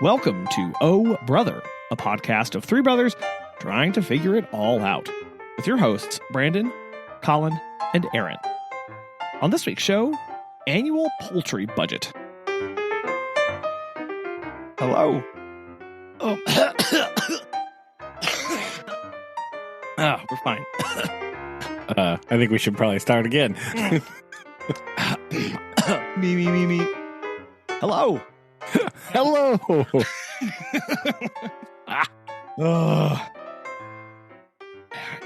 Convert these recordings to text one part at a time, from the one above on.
Welcome to Oh Brother, a podcast of three brothers trying to figure it all out, with your hosts, Brandon, Collin, and Aaron. On this week's show, annual poultry budget. Hello. Oh, we're fine. I think we should probably start again. Me. Hello. Hello.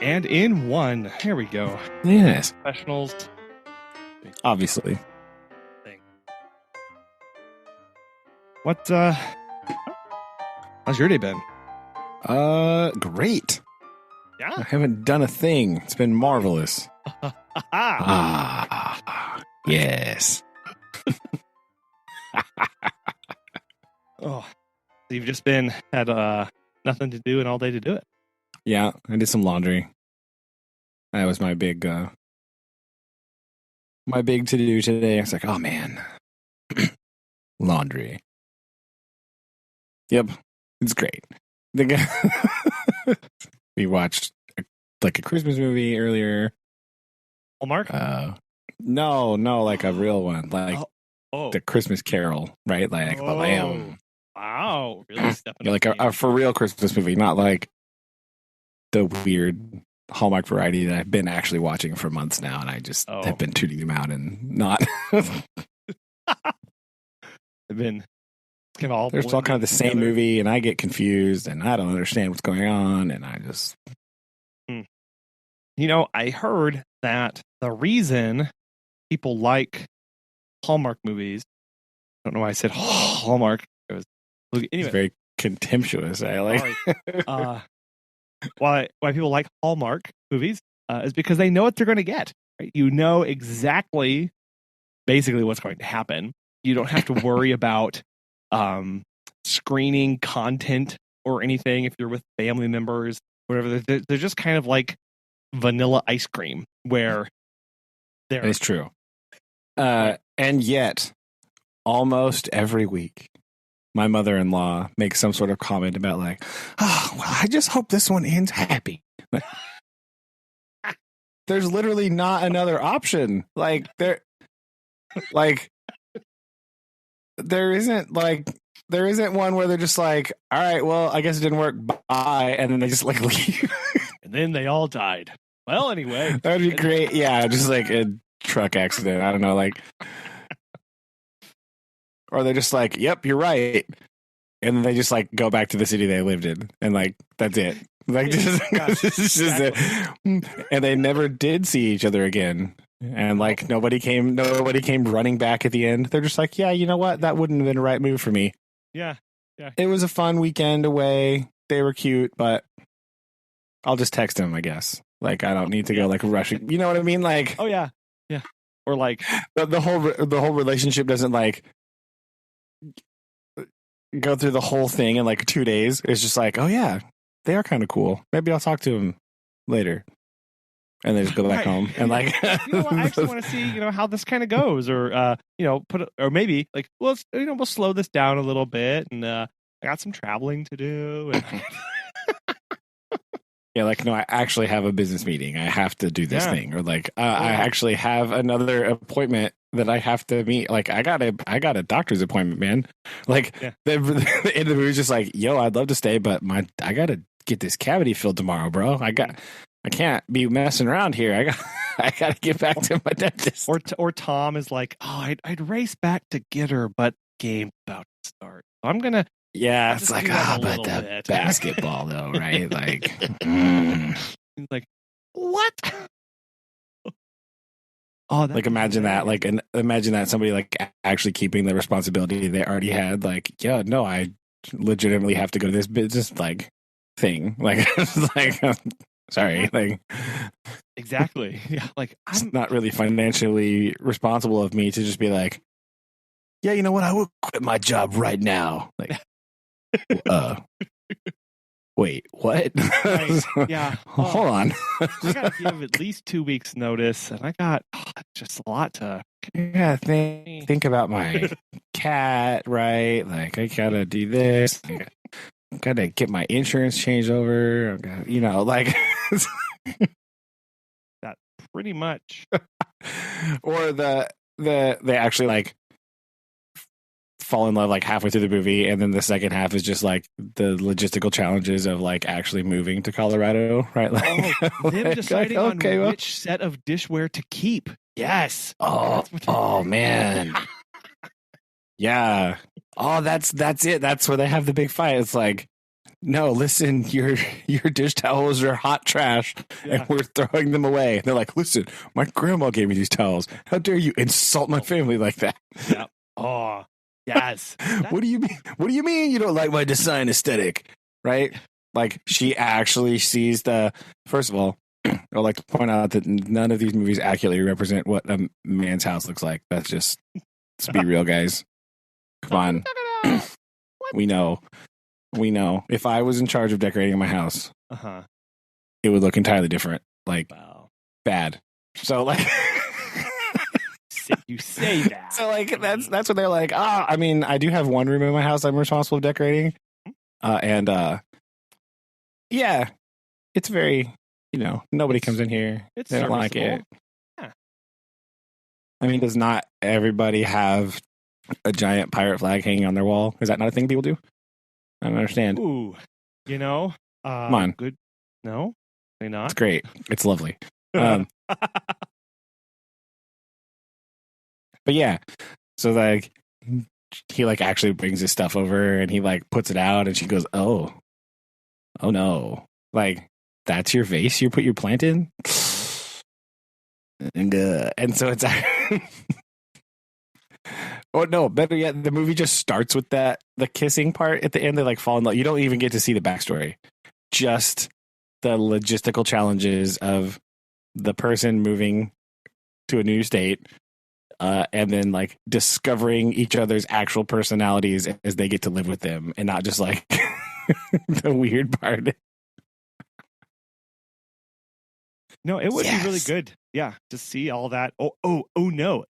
And in one. Here we go. Yes. Professionals. Obviously. What, how's your day been? Great. Yeah? I haven't done a thing. It's been marvelous. Yes. Oh, so you've just had nothing to do and all day to do it. Yeah, I did some laundry. That was my big to do today. I was like, oh man, laundry. Yep, it's great. We watched a Christmas movie earlier. Hallmark? No, like a real one, like the Christmas Carol, right? Like the Lamb. Wow, really stepping like a for real Christmas movie, not like the weird Hallmark variety that I've been actually watching for months now, and I just have been tuning them out and not. They've been all there's all kind of the same movie, and I get confused, and I don't understand what's going on, and I just. You know, I heard that the reason people like Hallmark movies, I don't know why I said Hallmark. Anyway. It's very contemptuous. I like. Why people like Hallmark movies is because they know what they're going to get. Right? You know basically what's going to happen. You don't have to worry about screening content or anything if you're with family members, whatever. They're just kind of like vanilla ice cream where they're. It's true. And yet, almost every week, my mother-in-law makes some sort of comment about like, oh, well, I just hope this one ends happy. There's literally not another option. There isn't one where they're just like, all right, well, I guess it didn't work. Bye. And then they just like leave. And then they all died. Well, anyway. That would be great. Yeah. Just like a truck accident. I don't know. Like, or they're just like, yep, you're right. And then they just like go back to the city they lived in. And like, that's it. Like, this is just it. And they never did see each other again. And like, nobody came running back at the end. They're just like, yeah, you know what? That wouldn't have been the right move for me. Yeah. It was a fun weekend away. They were cute, but I'll just text them, I guess. Like, I don't need to go like rushing. You know what I mean? Like, oh yeah. Or like the whole relationship doesn't like go through the whole thing in like 2 days. It's just like, oh yeah, they are kind of cool. Maybe I'll talk to them later, and they just go back home and like. I actually want to see how this kind of goes, or or maybe like we'll slow this down a little bit, and I got some traveling to do. And yeah, like no, I actually have a business meeting. I have to do this thing, or like I actually have another appointment that I have to meet. Like I got a doctor's appointment, man. Like the end of the movie is just like, yo, I'd love to stay, but I gotta get this cavity filled tomorrow, bro. I can't be messing around here. I gotta get back to my dentist. Or Tom is like, oh, I'd race back to get her, but game's about to start. So I'm gonna. Yeah, it's like, but the basketball though, right? Like, He's like, what? Oh, like imagine that, like, and imagine that somebody like actually keeping the responsibility they already had. Like, yeah, no, I legitimately have to go to this business like thing. Like, sorry, like, exactly. Yeah, like it's not really financially responsible of me to just be like, yeah, you know what? I will quit my job right now. Like, wait, what? Right. Yeah. Hold on. I got to give at least 2 weeks notice, and I got just a lot to. Yeah, think about my cat, right? Like I gotta do this. I gotta get my insurance changed over. You know, like that pretty much. Or they actually like fall in love like halfway through the movie, and then the second half is just like the logistical challenges of like actually moving to Colorado, right? Like, them deciding on which set of dishware to keep. Yes. Oh man. Yeah. Oh, that's it. That's where they have the big fight. It's like, no, listen, your dish towels are hot trash, and we're throwing them away. They're like, listen, my grandma gave me these towels. How dare you insult my family like that? Yeah. Oh, yes. What do you mean? What do you mean you don't like my design aesthetic? Right? Like she actually sees the. First of all, I'd like to point out that none of these movies accurately represent what a man's house looks like. That's just, let's be real, guys. Come on. We know. If I was in charge of decorating my house, it would look entirely different. Like, bad. So, like, you say that. So, like, that's what they're like. I mean, I do have one room in my house I'm responsible for decorating, yeah, it's very, nobody comes in here. They don't like it. Yeah. I mean, does not everybody have a giant pirate flag hanging on their wall? Is that not a thing people do? I don't understand. Ooh, come on. Good. No, they not. It's great. It's lovely. But yeah, so like he like actually brings his stuff over and he like puts it out and she goes, oh no, like that's your vase you put your plant in, and so it's. Oh no, better yet, the movie just starts with the kissing part at the end. They like fall in love. You don't even get to see the backstory. Just the logistical challenges of the person moving to a new state, and then like discovering each other's actual personalities as they get to live with them, and not just like the weird part. No, it would be really good. Yeah, to see all that. Oh no.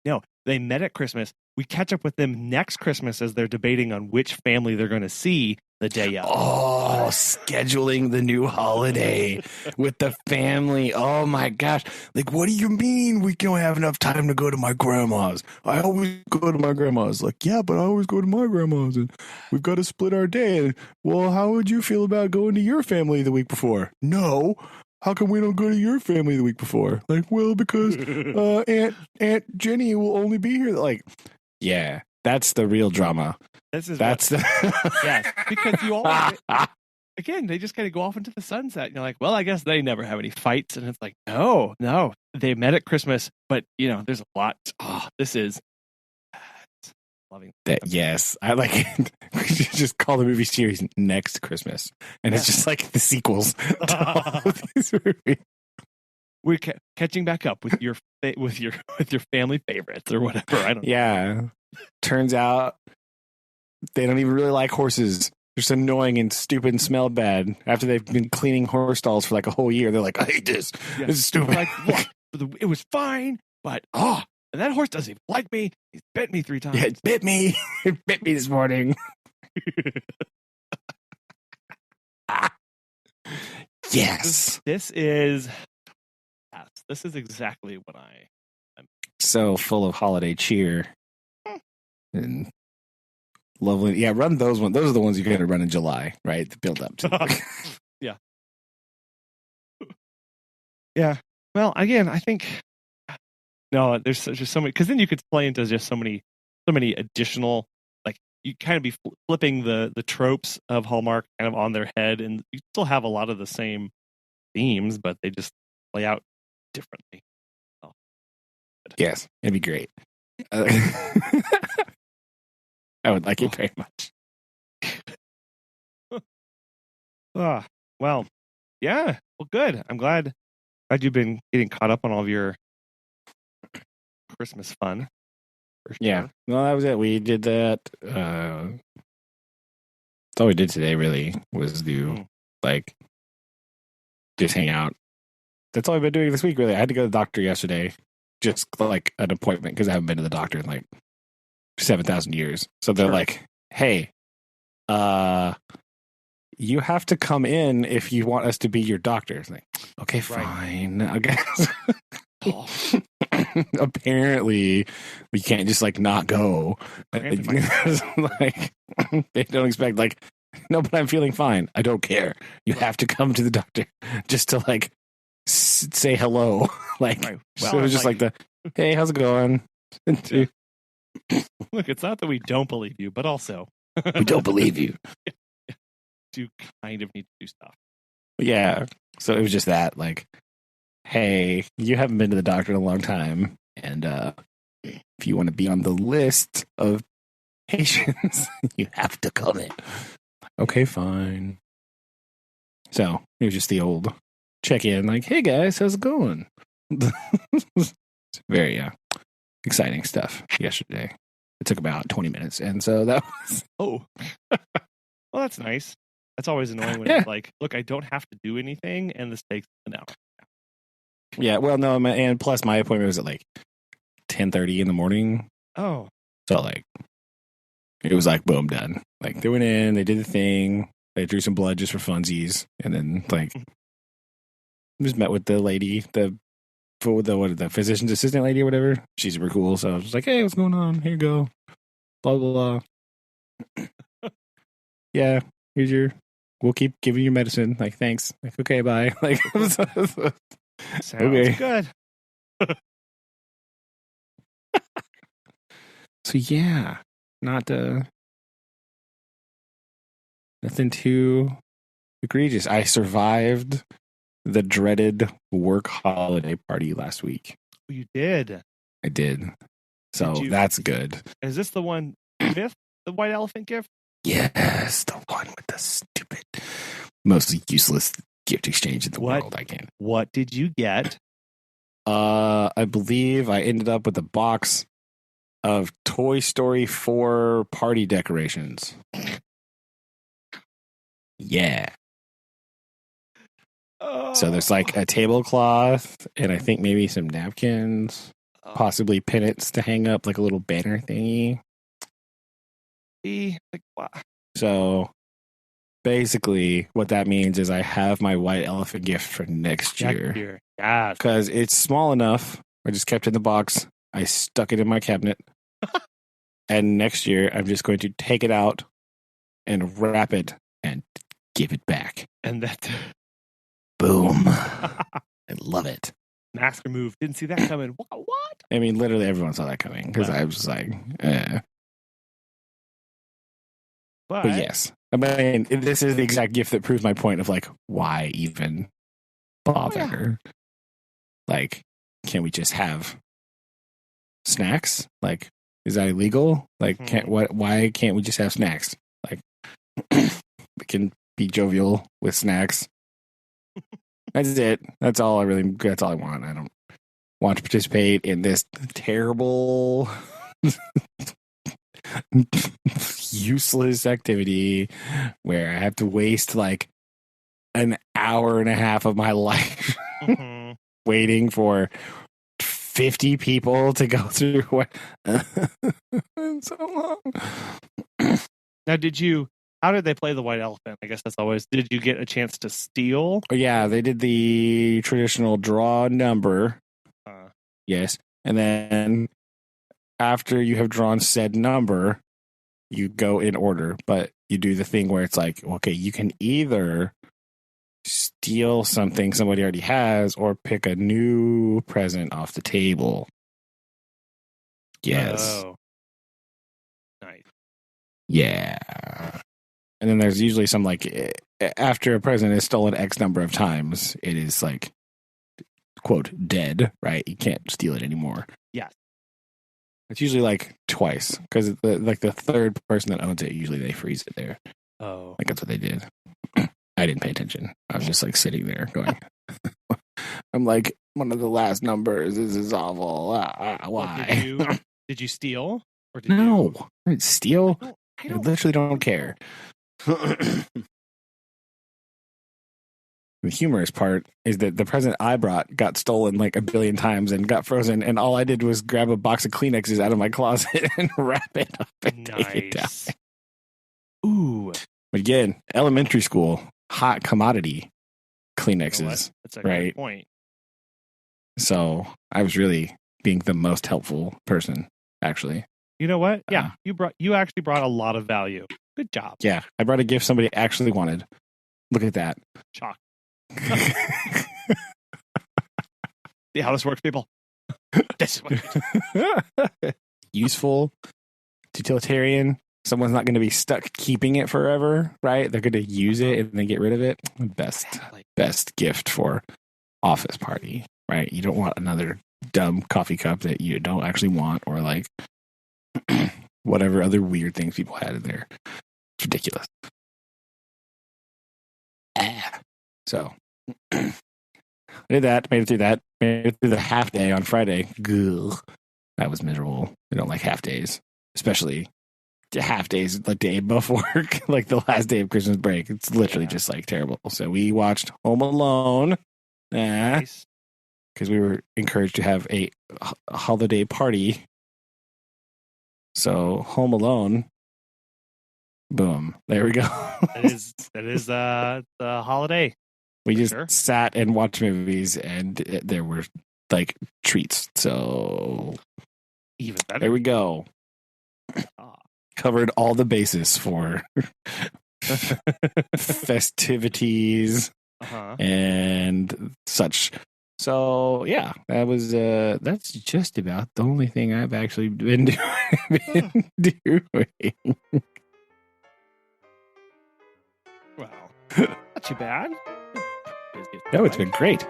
They met at Christmas. We catch up with them next Christmas as they're debating on which family they're going to see the day of. Oh, scheduling the new holiday with the family. Oh my gosh. Like, what do you mean we don't have enough time to go to my grandma's? I always go to my grandma's. Like, yeah, but I always go to my grandma's and we've got to split our day. And, well, how would you feel about going to your family the week before? No. How come we don't go to your family the week before? Like, well, because Aunt Jenny will only be here. Like, yeah, that's the real drama. Yes, because you all again, they just kind of go off into the sunset. And you're like, well, I guess they never have any fights, and it's like, no, they met at Christmas, but there's a lot. Oh, this is loving that. Yes, I like it. We should just call the movie series Next Christmas, and it's just like the sequels to all of these movies. We're catching back up with your family favorites or whatever. I don't know. Yeah. Turns out they don't even really like horses. They're just annoying and stupid and smell bad. After they've been cleaning horse stalls for like a whole year, they're like, I hate this. Yeah. This is stupid. Like, what? It was fine, but and that horse doesn't even like me. He's bit me 3 times. Yeah, it bit me. It bit me this morning. Yes. This is exactly what I'm so full of holiday cheer and lovely. Yeah, run those ones. Those are the ones you got to run in July, right? To build up to. Yeah. Yeah. Well, again, I think there's just so many, because then you could play into just so many additional, like you kind of be flipping the tropes of Hallmark kind of on their head, and you still have a lot of the same themes, but they just play out differently. Yes, it'd be great. I would like it very much. Well, yeah. Well, good. I'm glad you've been getting caught up on all of your Christmas fun. Sure. Yeah. Well, that was it. We did that. That's all we did today, really, was do just hang out. That's all I've been doing this week, really. I had to go to the doctor yesterday, just like an appointment, because I haven't been to the doctor in like 7,000 years. So they're like, hey, you have to come in if you want us to be your doctor. It's like, okay, fine. I guess. Apparently, we can't just like not go. Like, they don't expect like, no, but I'm feeling fine. I don't care. You have to come to the doctor just to like say hello. Like, well, so it was just like the, hey, how's it going? Yeah. Look, it's not that we don't believe you, but also we don't believe you. You kind of need to do stuff. Yeah. So it was just that, like, hey, you haven't been to the doctor in a long time, and if you want to be on the list of patients, you have to come in. Okay, fine. So it was just the old check-in, like, hey guys, how's it going? Very exciting stuff yesterday. It took about 20 minutes, and so that was well, that's nice. That's always annoying when it's like, look, I don't have to do anything, and this takes an hour. Yeah, well, no, and plus my appointment was at like 10:30 in the morning. Oh. So like, it was like, boom, done. Like, they went in, they did the thing, they drew some blood just for funsies, and then like, just met with the lady, the physician's assistant lady or whatever. She's super cool. So I was like, hey, what's going on? Here you go. Blah, blah, blah. Yeah, we'll keep giving you medicine. Like, thanks. Like, okay, bye. Like, sounds okay. Good. So yeah, nothing too egregious. I survived the dreaded work holiday party last week. You did? I did. So that's good. Is this the one with the white elephant gift? Yes, the one with the stupid, mostly useless gift exchange in the world. What did you get? I believe I ended up with a box of Toy Story 4 party decorations. Yeah. So there's like a tablecloth and I think maybe some napkins, possibly pennants to hang up, like a little banner thingy. So basically what that means is I have my white elephant gift for next year. Yeah. Because it's small enough. I just kept it in the box. I stuck it in my cabinet. And next year I'm just going to take it out and wrap it and give it back. And that's boom. I love it. Master move. Didn't see that coming. What? I mean, literally everyone saw that coming because I was just like, But yes, I mean, this is the exact gift that proves my point of like, why even bother? Yeah. Like, can we just have snacks? Like, is that illegal? Like, why can't we just have snacks? Like, we can be jovial with snacks. That's it. That's all I want. I don't want to participate in this terrible useless activity where I have to waste like an hour and a half of my life waiting for 50 people to go through what so long. Now, how did they play the white elephant? I guess that's always, did you get a chance to steal? Oh, yeah, they did the traditional draw number. Yes. And then after you have drawn said number, you go in order, but you do the thing where it's like, okay, you can either steal something somebody already has or pick a new present off the table. Yes. Oh. Nice. Yeah. And then there's usually some like, after a present is stolen X number of times, it is like, quote, dead, right? You can't steal it anymore. Yes. It's usually like twice because the third person that owns it, usually they freeze it there. Oh. Like that's what they did. I didn't pay attention. I was just like sitting there going, I'm like, one of the last numbers. This is awful. Why? Well, did you steal? Or did no. I didn't steal. I literally don't care. The humorous part is that the present I brought got stolen like a billion times and got frozen, and all I did was grab a box of Kleenexes out of my closet and wrap it up and take it down. Ooh. But again, elementary school, hot commodity Kleenexes. That's a good point. So I was really being the most helpful person, actually. You know what? Yeah, you actually brought a lot of value. Good job. Yeah, I brought a gift somebody actually wanted. Look at that. Shock. See how this works, people? This is what useful, utilitarian. Someone's not going to be stuck keeping it forever, right? They're going to use it and then get rid of it. Best gift for office party, right? You don't want another dumb coffee cup that you don't actually want, or like whatever other weird things people had in there. It's ridiculous. So I did that, made it through the half day on Friday. Gugh. That was miserable. I don't like half days, especially half days the day before, like the last day of Christmas break. It's literally just like terrible. So we watched Home Alone because we were encouraged to have a holiday party. So Home Alone, boom, there we go. that is the holiday. We just sat and watched movies, and there were like treats. So even better. There we go. Covered all the bases for festivities and such. So yeah, that's just about the only thing I've actually been doing. Well, not too bad. No, it's been great.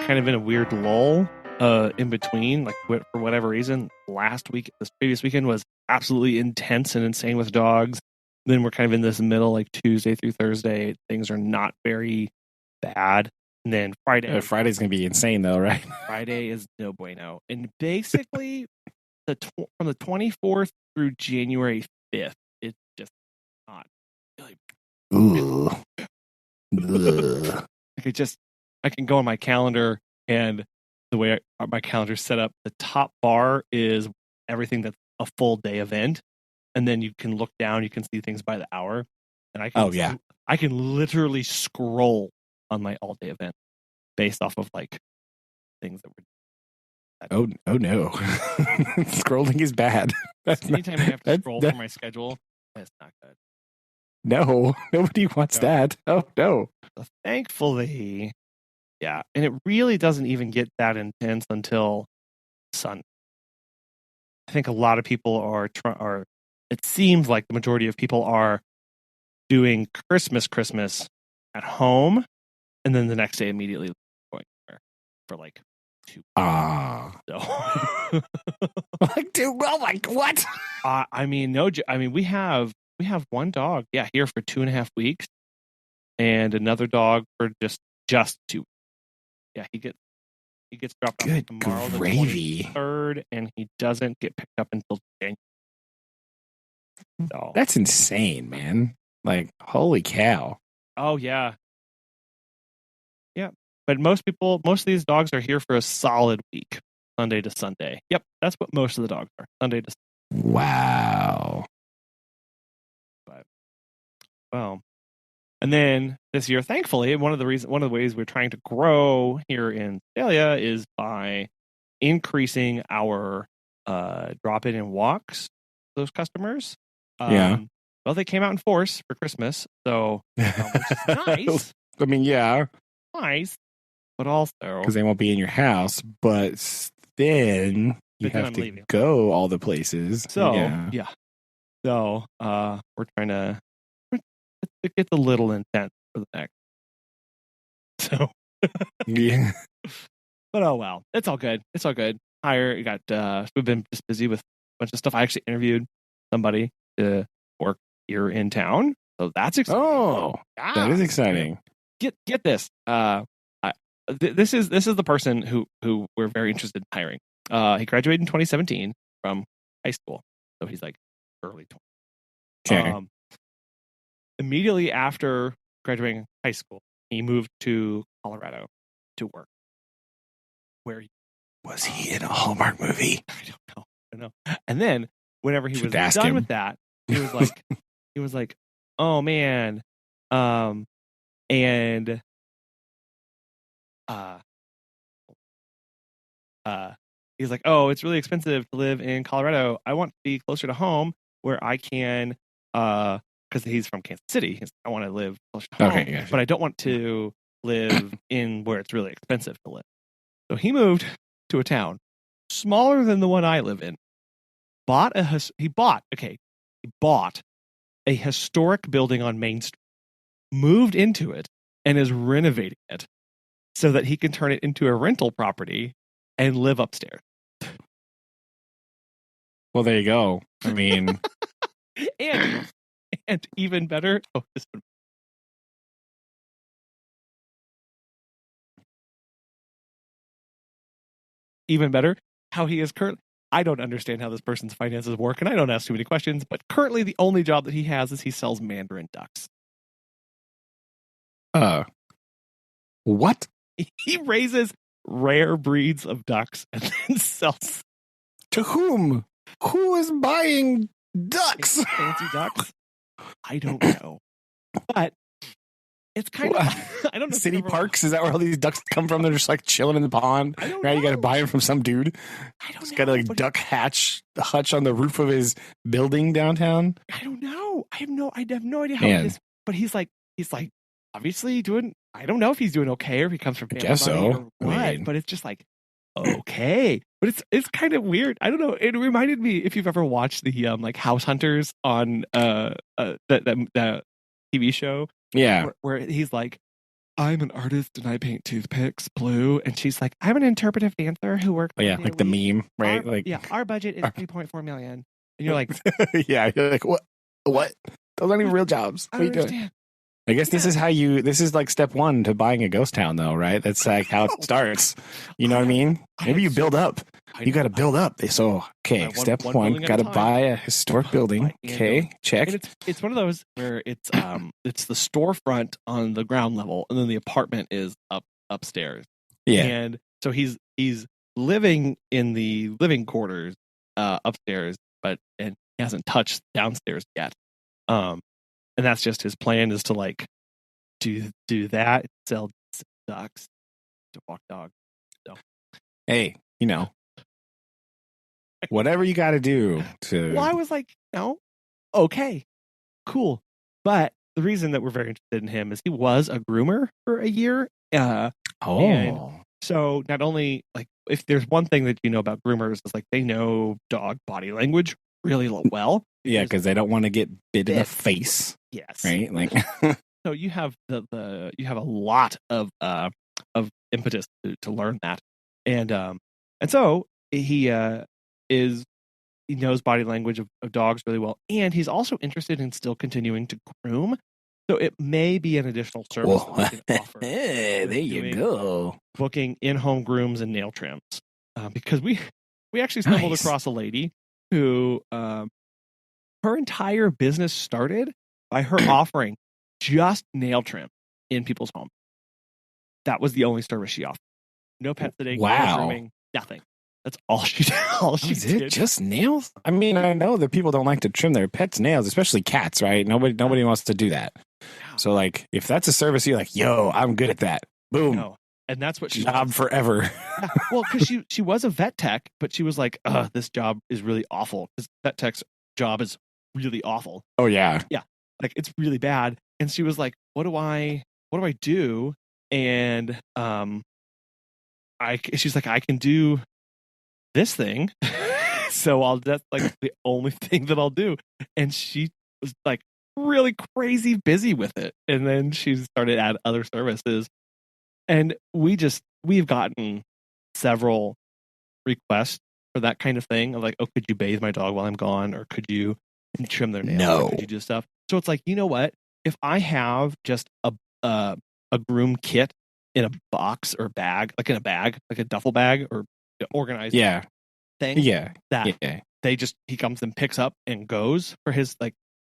Kind of in a weird lull in between, like for whatever reason. This previous weekend was absolutely intense and insane with dogs. Then we're kind of in this middle, like Tuesday through Thursday. Things are not very bad. And then Friday's going to be insane, though, right? Friday is no bueno. And basically, from the 24th through January 5th, it's just not really. I can go on my calendar, and the way my calendar's set up, the top bar is everything that's a full day event. And then you can look down, you can see things by the hour. And I can literally scroll on my all day event based off of like things that were. Oh no. Scrolling is bad. Anytime I have to scroll for my schedule, that's not good. No, nobody wants that. Oh no. So thankfully, yeah. And it really doesn't even get that intense until Sunday. I think a lot of people are it seems like the majority of people are doing Christmas at home, and then the next day immediately going there for like 2 So like, dude, well, like what? I mean, we have one dog, here for 2.5 weeks, and another dog for just 2 weeks. Yeah, he gets dropped off tomorrow, the 23rd, and he doesn't get picked up until January. So that's insane, man. Like, holy cow. Oh yeah. Yeah. But most of these dogs are here for a solid week, Sunday to Sunday. Yep, that's what most of the dogs are. Sunday to Sunday. Wow. But well. And then this year, thankfully, one of the ways we're trying to grow here in Australia is by increasing our drop-in and walks to those customers. Well, they came out in force for Christmas, so which is nice. I mean, yeah, nice, but also because they won't be in your house. But then you have to go all the places. So yeah. So we're trying to. It gets a little intense for the next. So yeah. But oh well, it's all good. It's all good. We've been just busy with a bunch of stuff. I actually interviewed somebody to work here in town, so that's exciting. Oh, that is exciting. Get this. This is the person who we're very interested in hiring. He graduated in 2017 from high school, So he's like early 20s. Okay. Immediately after graduating high school, he moved to Colorado to work. Where was he in a Hallmark movie? I don't know. And then whenever he was ask done him. with that, he was like, oh man, and he's like, oh, it's really expensive to live in Colorado. I want to be closer to home where I can, because he's from Kansas City. I want to live closer to home, Okay, but I don't want to live in where it's really expensive to live. So he moved to a town smaller than the one I live in. He bought a historic building on Main Street, moved into it, and is renovating it so that he can turn it into a rental property and live upstairs. Well, there you go. I mean, and even better, even better, how he is currently. I don't understand how this person's finances work, and I don't ask too many questions, but currently the only job that he has is he sells Mandarin Ducks. What? He raises rare breeds of ducks and then sells. To whom? Who is buying ducks? Fancy ducks? I don't know. But it's kind of, I don't know. City parks? Is that where all these ducks come from? They're just like chilling in the pond. I don't know. You got to buy them from some dude. I don't know. He's got a like duck hutch on the roof of his building downtown. I don't know. I have no idea how it is. But he's like obviously doing. I don't know if he's doing okay or if he comes from family guess money so. or what. But it's just like okay. But it's kind of weird. I don't know. It reminded me if you've ever watched the like House Hunters on the TV show. Yeah, where he's like, I'm an artist and I paint toothpicks blue, and she's like, I'm an interpretive dancer who works. Oh yeah, like the meme, right? Our budget is 3.4 million, and you're like, yeah, you're like, what? Those aren't even real jobs. What are you doing? I guess this is like step one to buying a ghost town, though, right? That's like how it starts. You know what I mean? Maybe you build up. You got to build up. So, okay, step one, got to buy a historic building. Okay, check. And it's one of those where it's the storefront on the ground level, and then the apartment is upstairs. Yeah, and so he's living in the living quarters upstairs, and he hasn't touched downstairs yet. And that's just his plan is to like do that, sell ducks, to walk dogs. So. Hey, whatever you got to do to. Well, I was like, no, okay, cool. But the reason that we're very interested in him is he was a groomer for a year. And so not only like if there's one thing that you know about groomers is like they know dog body language really well. Yeah, because they don't want to get bit in the face. Yes, right. Like, so you have you have a lot of impetus to learn that, and so he knows body language of dogs really well, and he's also interested in still continuing to groom. So it may be an additional service that we can offer. There you go. Booking in-home grooms and nail trims, because we actually stumbled across a lady who her entire business started by her offering just nail trim in people's homes. That was the only service she offered. No pet sitting, no grooming, nothing. That's all she did. Just nails? I mean, I know that people don't like to trim their pets' nails, especially cats, right? Nobody wants to do that. So, like, if that's a service, you're like, yo, I'm good at that. Boom. No. And that's what she job forever. Yeah. Well, because she was a vet tech, but she was like, this job is really awful. This vet tech's job is really awful. Oh yeah. Yeah. Like it's really bad. And she was like, what do I do? And she's like, I can do this thing. So that's like the only thing that I'll do. And she was like really crazy busy with it. And then she started to add other services. And we've gotten several requests for that kind of thing of like, oh, could you bathe my dog while I'm gone? Or could you trim their nails? No. Or could you do stuff? So it's like, you know what? If I have just a groom kit in a box or bag, like in a bag, like a duffel bag or organized thing, he comes and picks up and goes for his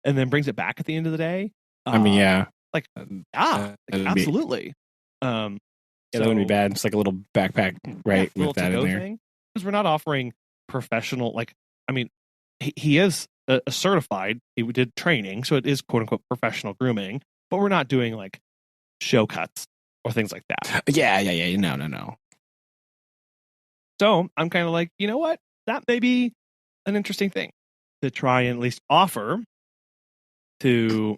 and then brings it back at the end of the day. I mean, yeah, absolutely. That wouldn't be bad. It's like a little backpack, right, with that in there. Because we're not offering professional. He is a certified. He did training, so it is quote unquote professional grooming. But we're not doing like show cuts or things like that. Yeah. No. So I'm kind of like, you know what? That may be an interesting thing to try and at least offer to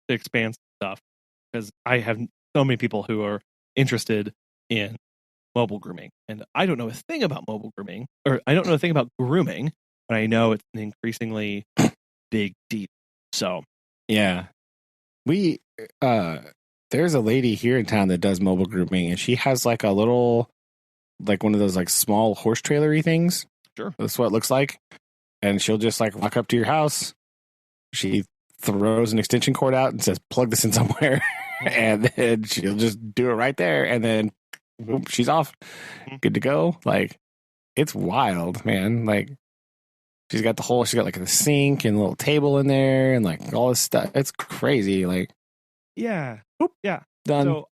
expand stuff, because I have so many people who are interested in mobile grooming, and I don't know a thing about mobile grooming, or I don't know a thing about grooming, but I know it's an increasingly big deal. So yeah, we there's a lady here in town that does mobile grooming, and she has like a little, like one of those like small horse trailery things. Sure, that's what it looks like. And she'll just like walk up to your house. She throws an extension cord out and says, "Plug this in somewhere," and then she'll just do it right there, and then boom, she's off, good to go. Like, it's wild, man. Like, she's got like the sink and a little table in there and like all this stuff. It's crazy. Like, yeah, yeah, done. So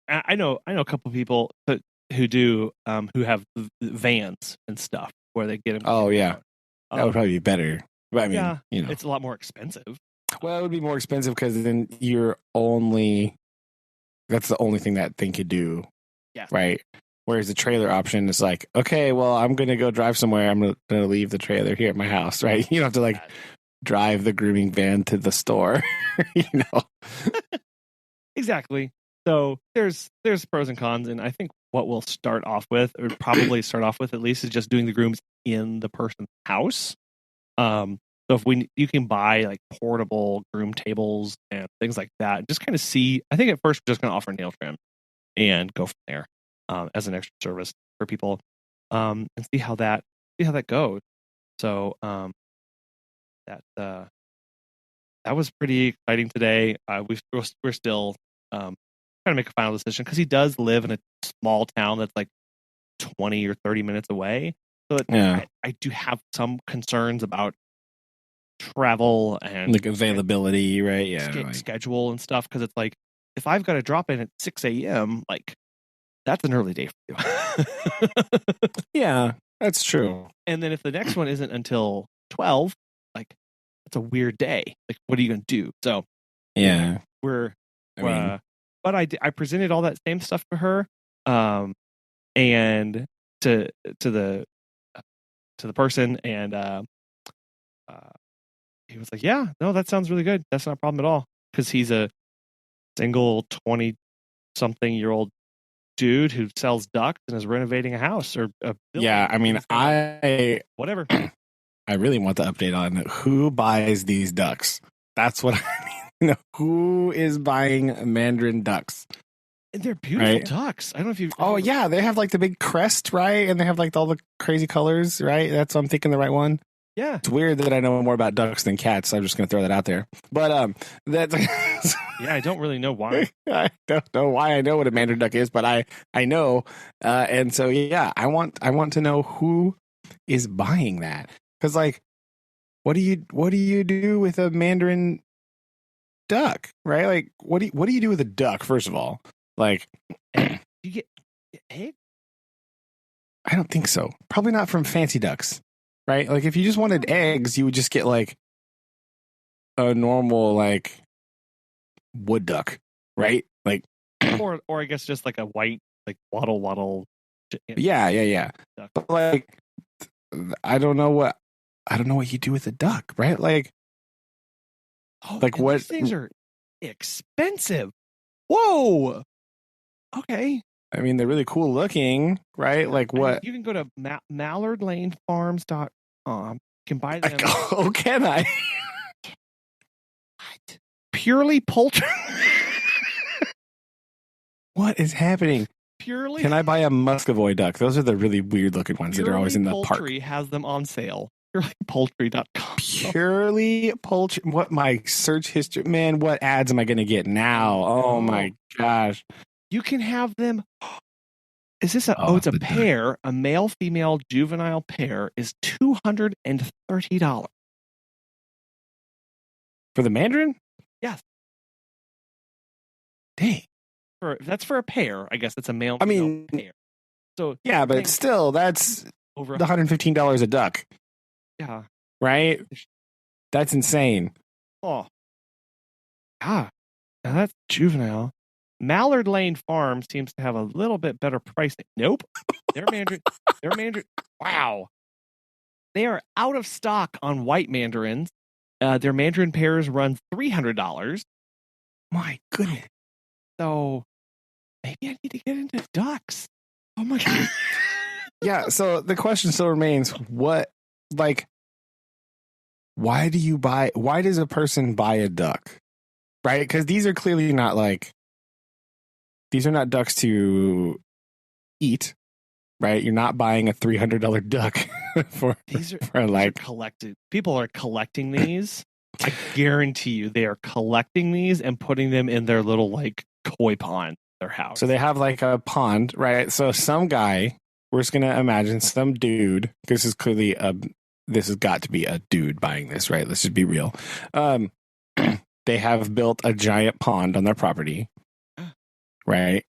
I know a couple of people who do who have vans and stuff where they get them. Oh yeah, that would probably be better. But I mean, it's a lot more expensive. Well, it would be more expensive because then that's the only thing that thing could do. Yeah. Right. Whereas the trailer option is like, okay, well, I'm going to go drive somewhere. I'm going to leave the trailer here at my house. Right. You don't have to like drive the grooming van to the store, Exactly. So there's pros and cons. And I think what we'll start off with, or probably start off with at least, is just doing the grooms in the person's house. So if you can buy like portable groom tables and things like that, just kind of see. I think at first we're just going to offer nail trim and go from there as an extra service for people, and see how that goes. So that was pretty exciting today. We're still trying to make a final decision, because he does live in a small town that's like 20 or 30 minutes away. So I do have some concerns about travel and like availability, right? Yeah, schedule and stuff, because it's like, if I've got to drop in at 6 a.m., like, that's an early day for you. Yeah, that's true. And then if the next one isn't until 12, like, that's a weird day. Like, what are you going to do? So yeah, but I presented all that same stuff to her, and to the person, and he was like, "Yeah, no, that sounds really good. That's not a problem at all." Because he's a single 20-something-year-old dude who sells ducks and is renovating a house or a building. Yeah, I mean, whatever. I really want the update on who buys these ducks. That's what I mean. Who is buying Mandarin Ducks? And they're beautiful ducks. I don't know if you. Oh yeah, they have like the big crest, right? And they have like all the crazy colors, right? That's I'm thinking the right one. Yeah, it's weird that I know more about ducks than cats. I'm just going to throw that out there. But that's yeah, I don't really know why. I don't know why I know what a Mandarin duck is, but I know, and so yeah, I want to know who is buying that, because like, what do you do with a Mandarin duck, right? Like, what do you do with a duck? First of all, like, you get egg? I don't think so. Probably not from Fancy Ducks. Right? Like, if you just wanted eggs, you would just get like a normal like wood duck, right? Like, or I guess just like a white like waddle. Yeah. Duck. But like, I don't know what you do with a duck, right? Like, like what? These things are expensive. Whoa. Okay. I mean, they're really cool looking, right? Like, what? You can go to mallardlanefarms.com. You can buy them. Oh, can I? What? Purely poultry. What is happening? Purely. Can I buy a Muscovy duck? Those are the really weird looking ones that are always in the park. Poultry has them on sale. Purelypoultry.com. Purely Poultry. What my search history? Man, what ads am I going to get now? Oh my gosh. You can have them Is this it's a pair, a male female juvenile pair is $230. For the Mandarin? Yes. Dang. That's for a pair. I guess it's a male. I mean, pair. So yeah, but still, that's over $115 a duck. Yeah. Right? That's insane. Oh. Ah. Now that's juvenile. Mallard Lane Farm seems to have a little bit better pricing. Nope. Their Mandarin. Wow. They are out of stock on white mandarins. Their mandarin pairs run $300. My goodness. So maybe I need to get into ducks. Oh my God. Yeah. So the question still remains: why does a person buy a duck? Right? Because these are clearly not these are not ducks to eat. Right? You're not buying a $300 duck these are collected. People are collecting these. I guarantee you they are collecting these and putting them in their little koi pond in their house. So they have a pond, right? So some guy, we're just gonna imagine some dude. This is clearly this has got to be a dude buying this, right? Let's just be real. They have built a giant pond on their property, right?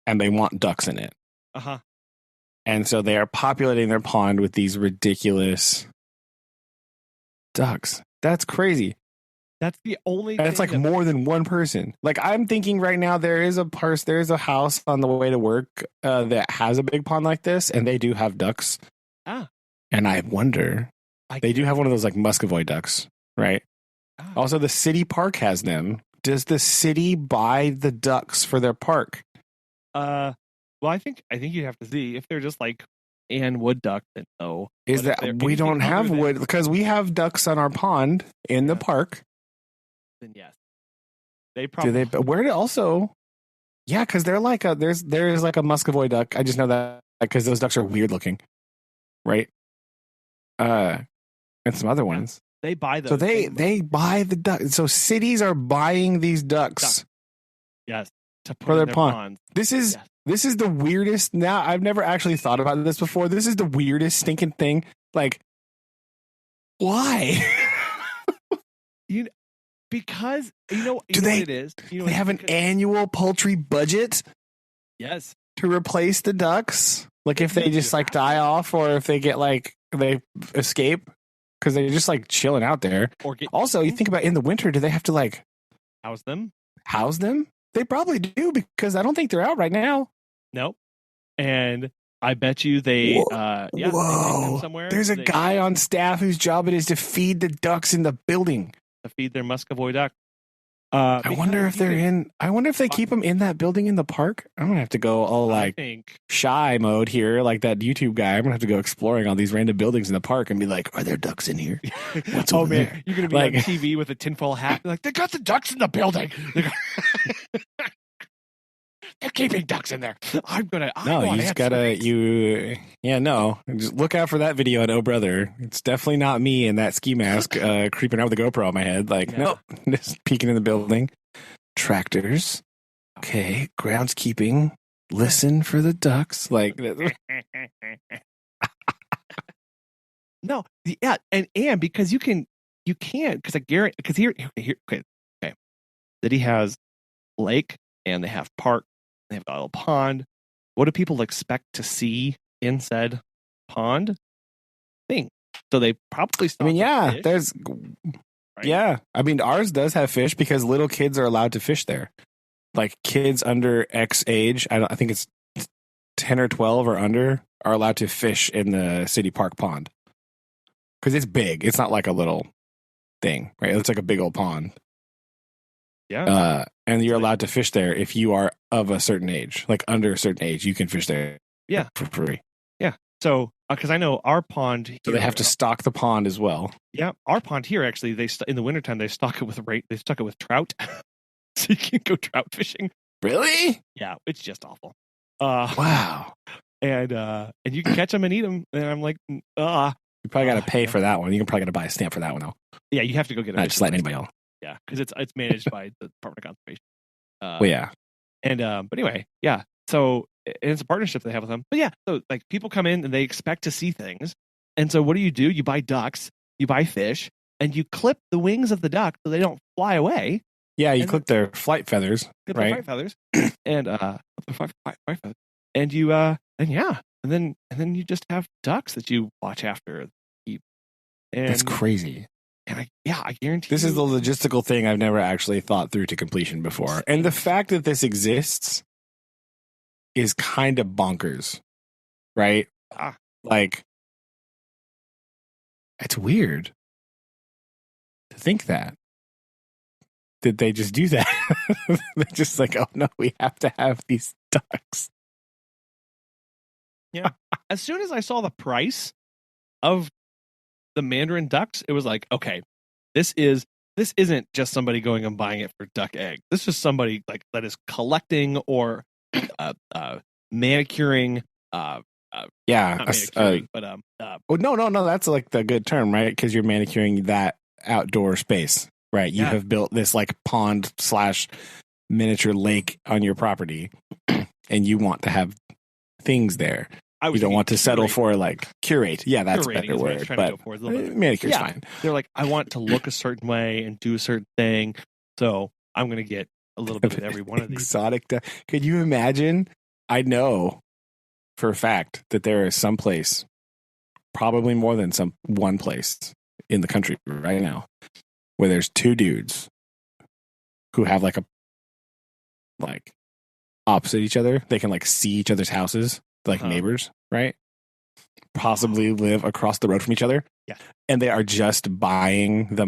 And they want ducks in it. Uh-huh. And so they are populating their pond with these ridiculous ducks. That's crazy. That's the only That's more than one person. I'm thinking right now there is a house on the way to work that has a big pond like this, and they do have ducks. Ah. And I wonder, they do have one of those Muscovy ducks, right? Ah. Also, the city park has them. Does the city buy the ducks for their park? Well, I think you have to see if they're just wood duck. Then no. Is that we don't have wood because we have ducks on our pond in the park? Then yes, they probably. Where do also? Yeah, because they're there is a Muscovy duck. I just know that because those ducks are weird looking, right? And some other ones. They buy those. So they buy the ducks. So cities are buying these ducks. Yes, to put for their in pond. ponds. This is the weirdest. Now I've never actually thought about this before. This is the weirdest stinking thing. Why? Because what it is. They have an annual poultry budget. Yes. To replace the ducks, if they just die off, or if they get they escape because they're just chilling out there. Also, you think about in the winter, do they have to house them? House them? They probably do because I don't think they're out right now. Nope. And I bet you they whoa. They take them somewhere. There's a guy on staff whose job it is to feed the ducks in the building. To feed their Muscovy duck. I wonder if they keep them in that building in the park. I'm gonna have to go all shy mode here, like that YouTube guy. I'm gonna have to go exploring all these random buildings in the park and be like, "Are there ducks in here?" What's over there? You're gonna be on TV with a tinfoil hat, they got the ducks in the building. They're keeping ducks in there. Just look out for that video on Oh Brother. It's definitely not me in that ski mask creeping out with a GoPro on my head. Nope, just peeking in the building. Tractors. Okay, groundskeeping. Listen for the ducks. No, yeah, and because you can't because I guarantee because here okay. That he has lake and they have park. They have a little pond. What do people expect to see in said pond? So they probably. There's. Right? Yeah, ours does have fish because little kids are allowed to fish there. Kids under X age, I think it's 10 or 12 or under, are allowed to fish in the city park pond because it's big. It's not like a little thing, right? It's like a big old pond. Yeah. And you're allowed to fish there if you are of a certain age, under a certain age, you can fish there. Yeah. For free. Yeah. So, because I know our pond. Here, so they have to stock the pond as well. Yeah. Our pond here, actually, in the wintertime, they stock it with trout. So you can go trout fishing. Really? Yeah. It's just awful. Wow. And you can catch them and eat them. And I'm like, You probably got to pay for that one. You can probably got to buy a stamp for that one, though. Yeah. You have to go get it. Not just letting anybody else. Yeah, because it's managed by the Department of Conservation. Yeah. And but anyway, yeah. So it's a partnership they have with them. But yeah, so like people come in and they expect to see things. And so what do? You buy ducks, you buy fish, and you clip the wings of the duck so they don't fly away. Yeah, you clip their flight feathers, right? Flight feathers, and flight feathers, and you and then you just have ducks that you watch after. And that's crazy. And I guarantee this is the logistical thing I've never actually thought through to completion before. And the fact that this exists is kind of bonkers, right? Like, it's weird to think that. Did they just do that? They're just like, oh no, we have to have these ducks. Yeah. As soon as I saw the price of the Mandarin Ducks, it was like, okay, this isn't just somebody going and buying it for duck egg. This is somebody like that is collecting or manicuring. But no, that's like the good term, right? Because you're manicuring that outdoor space, right? You have built this like pond / miniature lake on your property, and you want to have things there. You don't want to settle for like curate. Yeah, that's a better word. But manicure's fine. They're like, I want to look a certain way and do a certain thing, so I'm going to get a little bit of every one of these. Exotic duck. Could you imagine? I know for a fact that there is some place, probably more than one place in the country right now, where there's two dudes who have like opposite each other. They can like see each other's houses. Like neighbors, right? Possibly live across the road from each other. Yeah. And they are just buying they're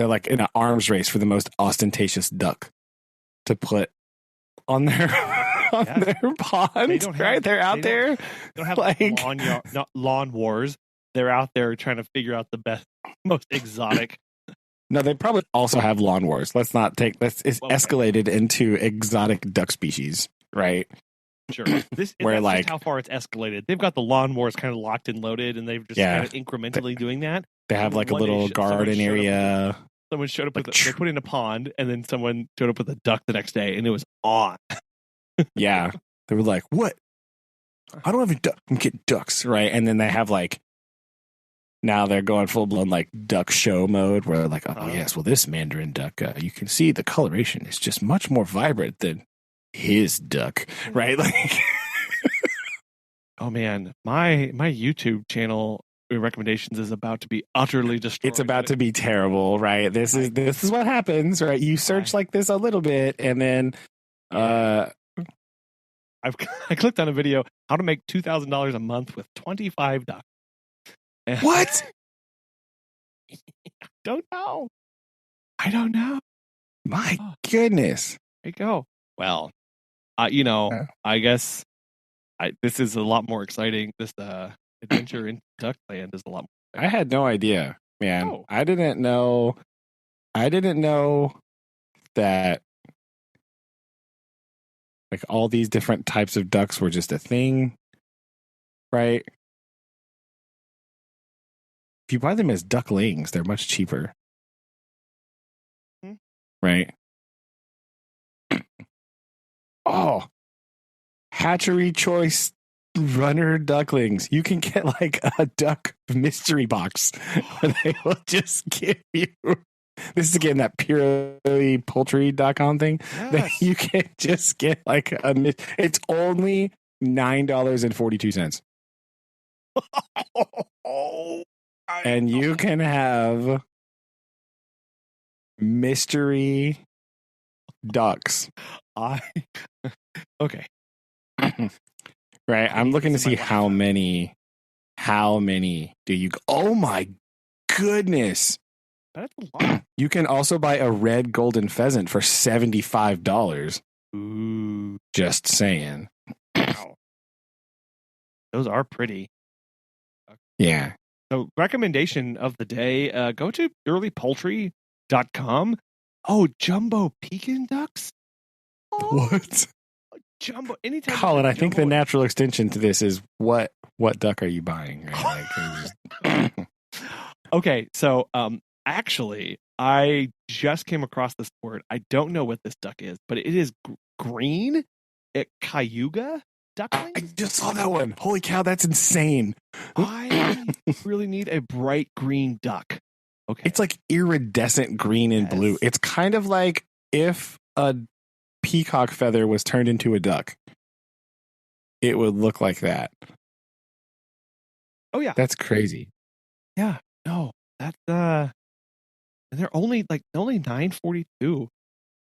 like in an arms race for the most ostentatious duck to put on their pond, right? They're out there. They don't have like lawn wars. They're out there trying to figure out the best, most exotic. No, they probably also have lawn wars. It's escalated into exotic duck species, right? Sure. That's how far it's escalated. They've got the lawnmowers kind of locked and loaded, and they've just kind of incrementally doing that. They have like a little garden area. Someone showed up they put in a pond, and then someone showed up with a duck the next day, and it was on. Yeah. They were like, what? I don't have a duck. I'm getting ducks, right? And then they have like, now they're going full blown like duck show mode where they're like, yes, well, this Mandarin duck, you can see the coloration is just much more vibrant than his duck, right? Like, oh man, my YouTube channel recommendations is about to be utterly destroyed. It's about to be terrible, right? This is what happens, right? You search like this a little bit, and then I clicked on a video how to make $2,000 a month with 25 ducks. What? I don't know. My goodness. There you go. Well, I guess this is a lot more exciting. This adventure in Duckland is a lot more exciting. I had no idea, man. Oh. I didn't know that like all these different types of ducks were just a thing, right? If you buy them as ducklings, they're much cheaper. Right? Oh, hatchery choice runner ducklings. You can get like a duck mystery box where they will just give you. This is again that purely poultry.com thing. Yes. That you can just get like it's only $9.42. And you can have mystery ducks. Okay. Right. I'm looking to see how many do you oh my goodness. That's a lot. You can also buy a red golden pheasant for $75. Ooh. Just saying. Wow. Those are pretty. Yeah. So recommendation of the day, go to earlypoultry.com. Oh, jumbo Pekin ducks? Oh, what? Jumbo. Anytime. Collin, I think the natural extension to this is what duck are you buying? Right? Like, okay, so actually, I just came across this word. I don't know what this duck is, but it is green Cayuga duckling. I just saw that one. Holy cow, that's insane. I really need a bright green duck. Okay. It's like iridescent green and blue. It's kind of like if a peacock feather was turned into a duck. It would look like that. Oh yeah. That's crazy. Yeah. No. That's and they're only $9.42.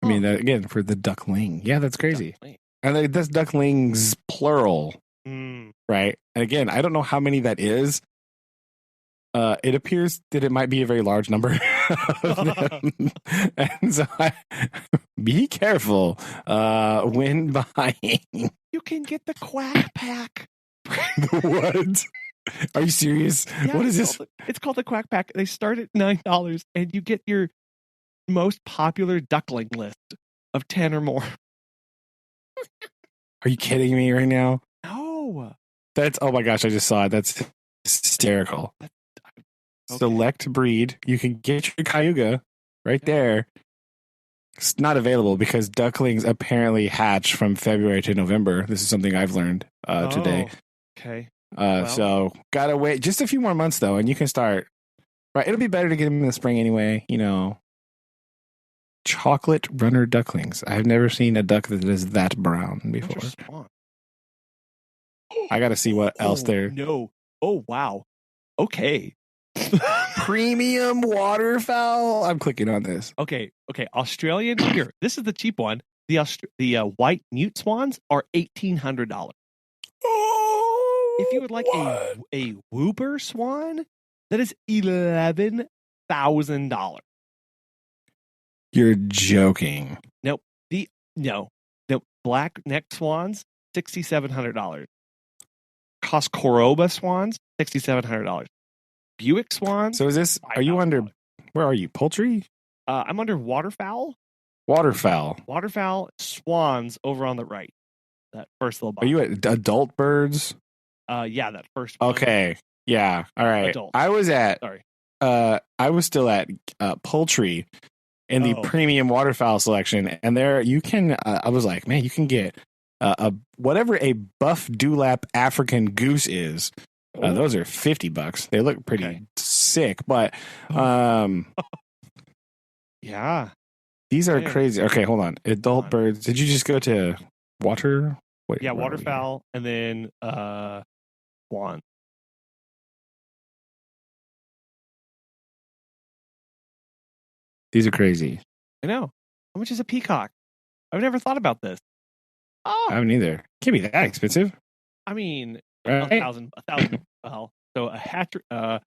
I mean, again, for the duckling. Yeah, that's crazy. Duckling. And that's ducklings plural. Right? And again, I don't know how many that is. It appears that it might be a very large number of them. And so be careful when buying. You can get the quack pack. What? Are you serious? Yeah, what is this? It's called the quack pack. They start at $9 and you get your most popular duckling list of 10 or more. Are you kidding me right now? No. That's, oh my gosh, I just saw it. That's hysterical. Okay. Select breed. You can get your Cayuga right there. It's not available because ducklings apparently hatch from February to November. This is something I've learned today. Okay. So gotta wait just a few more months though, and you can start. Right, it'll be better to get them in the spring anyway. You know, chocolate runner ducklings. I've never seen a duck that is that brown before. I got to see what else there. No. Oh wow. Okay. Premium waterfowl. I'm clicking on this. Okay. Australian here. This is the cheap one. The white mute swans are $1,800. Oh, if you would like a whooper swan, that is $11,000. You're joking. Nope. No. Black neck swans, $6,700. Coscoroba swans, $6,700. Buick swans. So is this? Are you under? Where are you? Poultry? I'm under waterfowl. Waterfowl Swans over on the right. That first little box. Are you at adult birds? Yeah, that first one. Okay. Yeah. All right. Adult. I was still at Poultry in the premium waterfowl selection, and there you can. I was like, man, you can get whatever a buff dewlap African goose is. Those are $50. They look pretty sick, but yeah, these are crazy. Okay, hold on. Adult birds. Did you just go to water? Wait, yeah, waterfowl, and then swan. These are crazy. I know. How much is a peacock? I've never thought about this. I haven't either. Can't be that expensive. I mean, right? 1,000. Well, so a hatch. The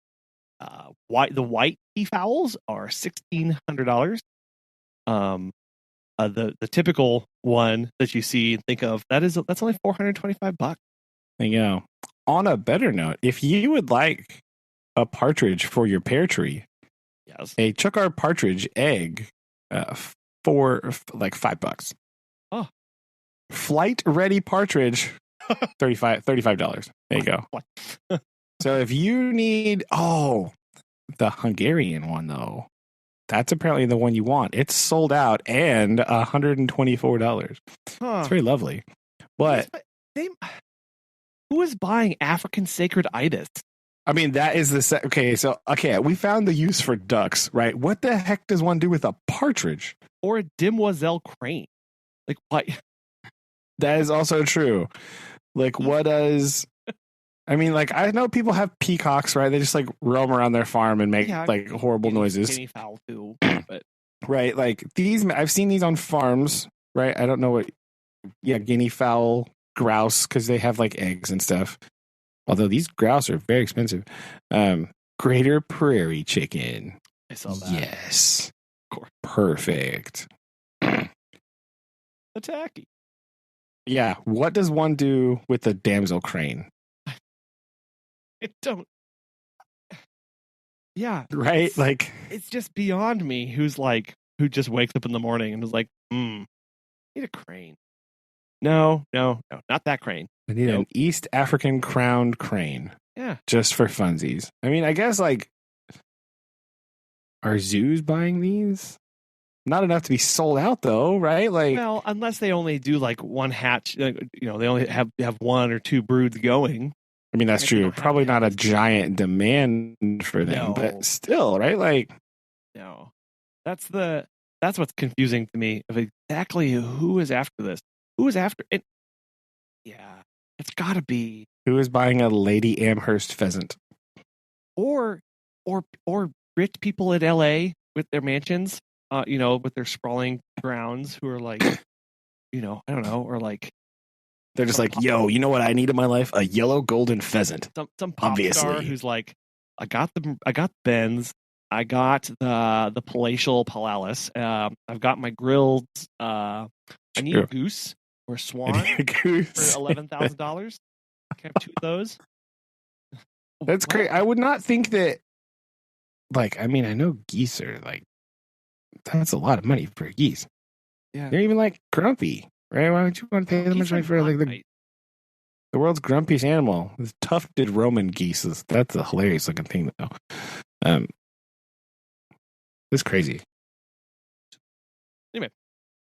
white peafowls are $1,600. The typical one that you see and think of that's only $425. There you go. On a better note, if you would like a partridge for your pear tree, yes, a chukar partridge egg for like $5. Oh, flight ready partridge, $35. There you go. So if you need the Hungarian one though, that's apparently the one you want. It's sold out and $124. It's very lovely. But who is buying African sacred itis? I mean, that is we found the use for ducks, right? What the heck does one do with a partridge? Or a demoiselle crane? Like, what? That is also true. Like, what does... I mean, like, I know people have peacocks, right? They just, like, roam around their farm and make, like, horrible noises. Guinea fowl, too. But... Right, like, these... I've seen these on farms, right? I don't know what... Yeah, guinea fowl, grouse, because they have, like, eggs and stuff. Although these grouse are very expensive. Greater prairie chicken. I saw that. Yes. Perfect. Attacky. Yeah. What does one do with the damsel crane? It don't. Yeah. Right? Like, it's just beyond me who just wakes up in the morning and is like, need a crane. No, not that crane. I need an East African crowned crane. Yeah. Just for funsies. I mean, I guess, like, are zoos buying these? Not enough to be sold out, though, right? Like, well, unless they only do like one hatch, they only have one or two broods going. I mean, that's true. Probably not a giant demand for them, but still, right? Like, no, that's what's confusing to me of exactly who is after this. Who is after it? Yeah, it's got to be who is buying a Lady Amherst pheasant, or rich people in L.A. with their mansions, with their sprawling grounds, who are like, I don't know, or like. They're just like, yo, you know what I need in my life? A yellow golden pheasant. Some pop star who's like, I got the Benz, I got the palatial Palalis, I've got my grilled. I need a goose or a swan for $11,000. Can I have two of those? That's great. I would not think that. Like, I mean, I know geese are like, that's a lot of money for geese. Yeah, they're even like grumpy. Right? Why would you want to pay that much money for like the world's grumpiest animal? The tufted Roman geese. That's a hilarious looking thing, though. It's crazy. Anyway,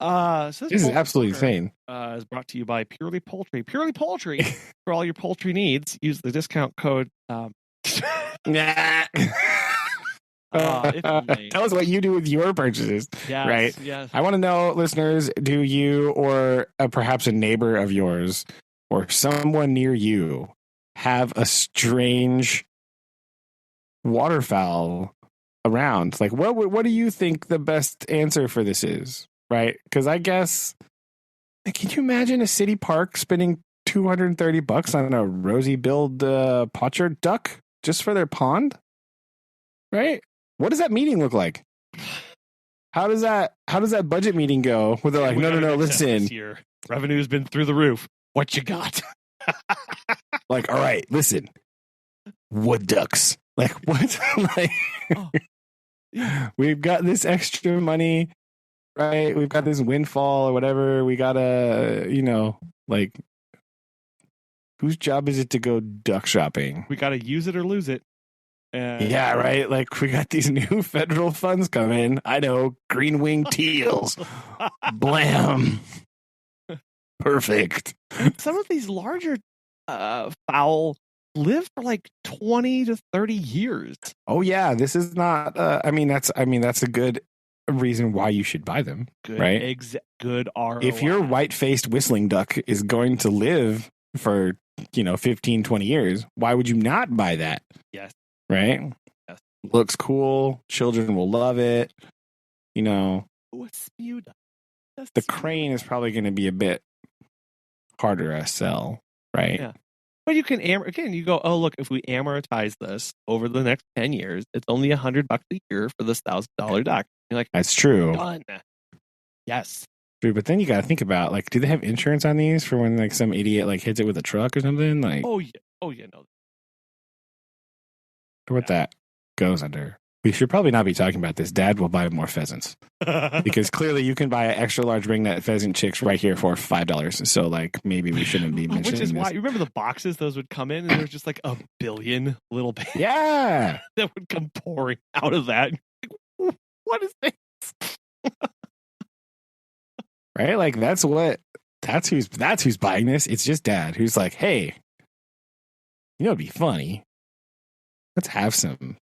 so this is absolutely insane. Is brought to you by Purely Poultry. Purely Poultry for all your poultry needs. Use the discount code. Tell us what you do with your purchases, right? Yes. I want to know, listeners, do you or perhaps a neighbor of yours or someone near you have a strange waterfowl around? Like, what do you think the best answer for this is, right? Because I guess, can you imagine a city park spending $230 on a rosy-billed potsherd duck just for their pond? Right? What does that meeting look like? How does that budget meeting go? Where they're like, no, listen. Revenue's been through the roof. What you got? Like, all right, listen. Wood ducks. Like, what? Like, we've got this extra money, right? We've got this windfall or whatever. We gotta, like, whose job is it to go duck shopping? We gotta use it or lose it. Yeah, right. Like, we got these new federal funds coming. I know, green winged teals. Blam. Perfect. Some of these larger fowl live for like 20 to 30 years. Oh yeah, this is not. That's a good reason why you should buy them. Good, right? Good ROI. If your white-faced whistling duck is going to live for 15, 20 years, why would you not buy that? Yes. Right? Yes. Looks cool. Children will love it. What's Spuda? The crane is probably going to be a bit harder to sell, right? Yeah. But you can you go, oh look, if we amortize this over the next 10 years, it's only $100 a year for this $1,000 duck. You're like, that's true. Done. Yes. True, but then you got to think about, like, do they have insurance on these for when like some idiot like hits it with a truck or something? Like, oh yeah, no. What that goes under. We should probably not be talking about this. Dad will buy more pheasants because clearly you can buy an extra large ringnet pheasant chicks right here for $5. So like maybe we shouldn't be mentioning Which is this. why you remember the boxes those would come in, and there's just like a billion little babies. Yeah, that would come pouring out of that. Like, what is this? Right, like that's who's buying this. It's just Dad who's like, hey, it'd be funny. Let's have some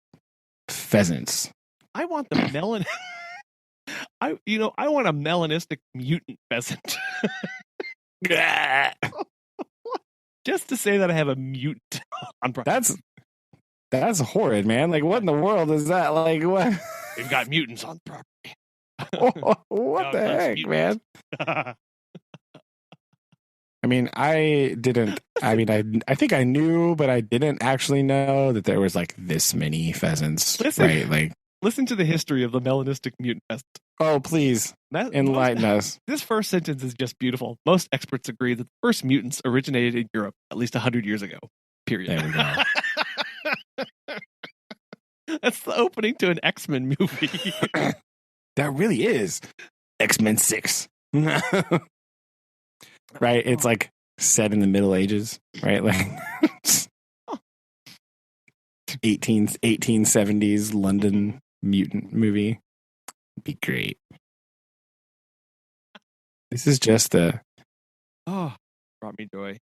pheasants. I want the melon. I want a melanistic mutant pheasant. Just to say that I have a mutant on property. That's horrid, man. Like, what in the world is that? Like, what? We've got mutants on property. What the heck, mutants. Man? I mean, I think I knew, but I didn't actually know that there was like this many pheasants. Right? Like, listen to the history of the melanistic mutant pheasant. Oh, please enlighten us. This first sentence is just beautiful. Most experts agree that the first mutants originated in Europe at least 100 years ago. Period. There we go. That's the opening to an X-Men movie. That really is X-Men 6. Right? It's like set in the Middle Ages, right? Like 1870s London mutant movie. Be great. This is just brought me joy. It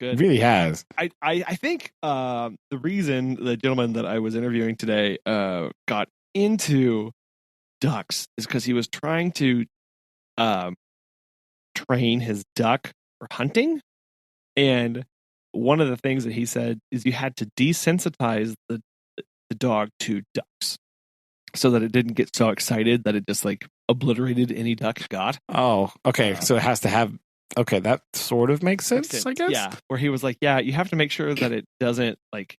Good. really has. I think the reason the gentleman that I was interviewing today got into ducks is because he was trying to train his duck for hunting. And one of the things that he said is you had to desensitize the dog to ducks so that it didn't get so excited that it just like obliterated any duck it got. Oh, okay. So it has to have. Okay, that sort of makes sense, I guess. Yeah, where he was like, yeah, you have to make sure that it doesn't like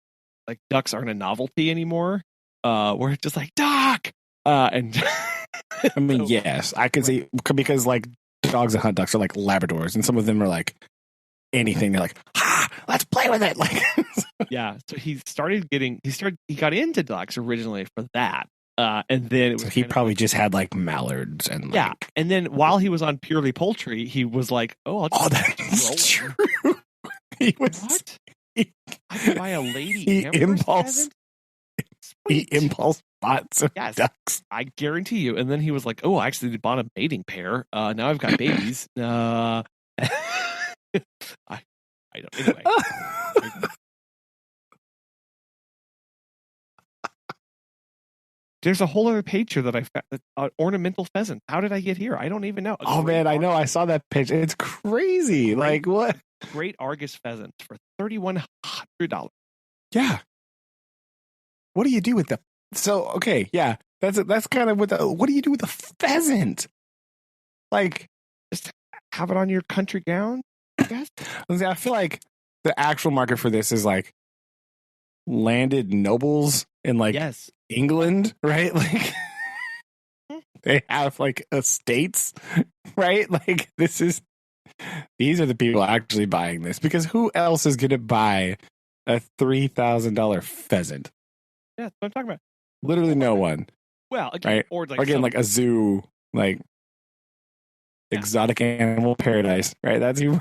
ducks aren't a novelty anymore. Where it's just like duck, and I mean, yes, I could see because like dogs that hunt ducks are like Labradors, and some of them are like anything. They're like, let's play with it. Like, yeah. So he got into ducks originally for that. And then it was he probably just had like mallards and yeah. And then while he was on Purely Poultry, he was like, "Oh, that's true." He was what? I could buy a lady impulse. He impulse bought some ducks. I guarantee you. And then he was like, "Oh, I actually bought a mating pair. Now I've got babies." I don't. Anyway. There's a whole other page here that I found. Ornamental pheasant. How did I get here? I don't even know. Oh man, I know. I saw that page. It's crazy. Like what? Great Argus pheasants for $3,100. Yeah. What do you do with the? So okay, yeah. That's kind of what do you do with the pheasant? Like, just have it on your country gown. I guess. I feel like the actual market for this is like landed nobles in like England, right? Like they have like estates, right? Like these are the people actually buying this because who else is going to buy a $3,000 pheasant? Yeah, that's what I'm talking about. Literally no one. Well, again, right? or again, like a zoo, like exotic animal paradise, right? That's you.